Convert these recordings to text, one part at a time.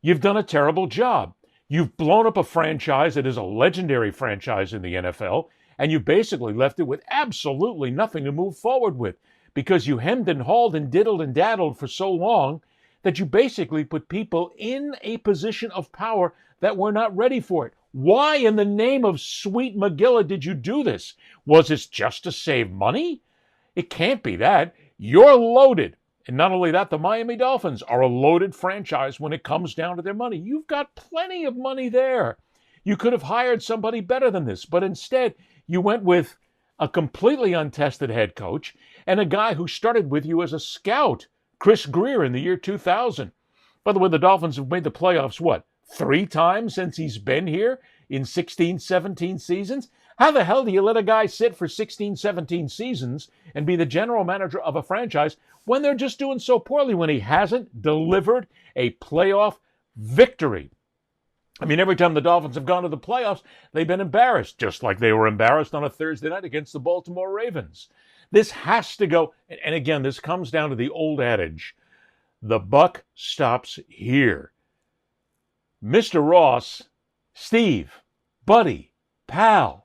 You've done a terrible job. You've blown up a franchise that is a legendary franchise in the NFL, and you basically left it with absolutely nothing to move forward with because you hemmed and hawed and diddled and daddled for so long that you basically put people in a position of power that were not ready for it. Why in the name of sweet Megillah did you do this? Was this just to save money? It can't be that. You're loaded. And not only that, the Miami Dolphins are a loaded franchise when it comes down to their money. You've got plenty of money there. You could have hired somebody better than this, but instead you went with a completely untested head coach and a guy who started with you as a scout, Chris Grier, in the year 2000. By the way, the Dolphins have made the playoffs, 3 times since he's been here in 16, 17 seasons? How the hell do you let a guy sit for 16, 17 seasons and be the general manager of a franchise when they're just doing so poorly, when he hasn't delivered a playoff victory? I mean, every time the Dolphins have gone to the playoffs, they've been embarrassed, just like they were embarrassed on a Thursday night against the Baltimore Ravens. This has to go, and again, this comes down to the old adage, the buck stops here. Mr. Ross, Steve, buddy, pal,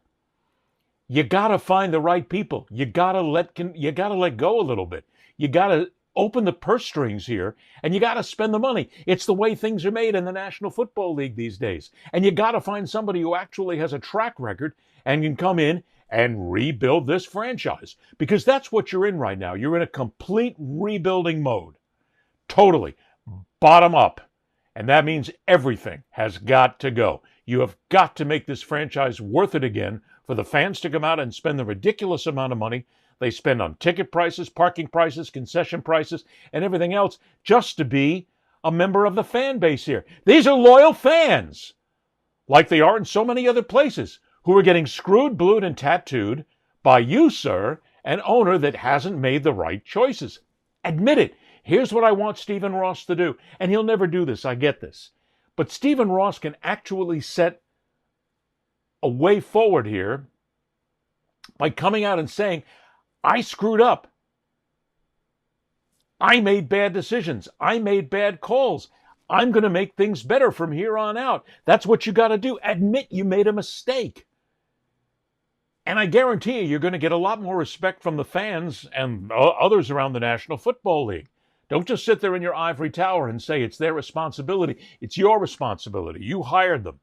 you got to find the right people. You got to let go a little bit. You got to open the purse strings here, and you got to spend the money. It's the way things are made in the National Football League these days. And you got to find somebody who actually has a track record and can come in and rebuild this franchise, because that's what you're in right now. You're in a complete rebuilding mode, totally bottom up. And that means everything has got to go. You have got to make this franchise worth it again for the fans to come out and spend the ridiculous amount of money they spend on ticket prices, parking prices, concession prices, and everything else just to be a member of the fan base here. These are loyal fans, like they are in so many other places, who are getting screwed, blued, and tattooed by you, sir, an owner that hasn't made the right choices. Admit it. Here's what I want Stephen Ross to do. And he'll never do this, I get this. But Stephen Ross can actually set a way forward here by coming out and saying, I screwed up. I made bad decisions. I made bad calls. I'm going to make things better from here on out. That's what you got to do. Admit you made a mistake. And I guarantee you're going to get a lot more respect from the fans and others around the National Football League. Don't just sit there in your ivory tower and say it's their responsibility. It's your responsibility. You hired them.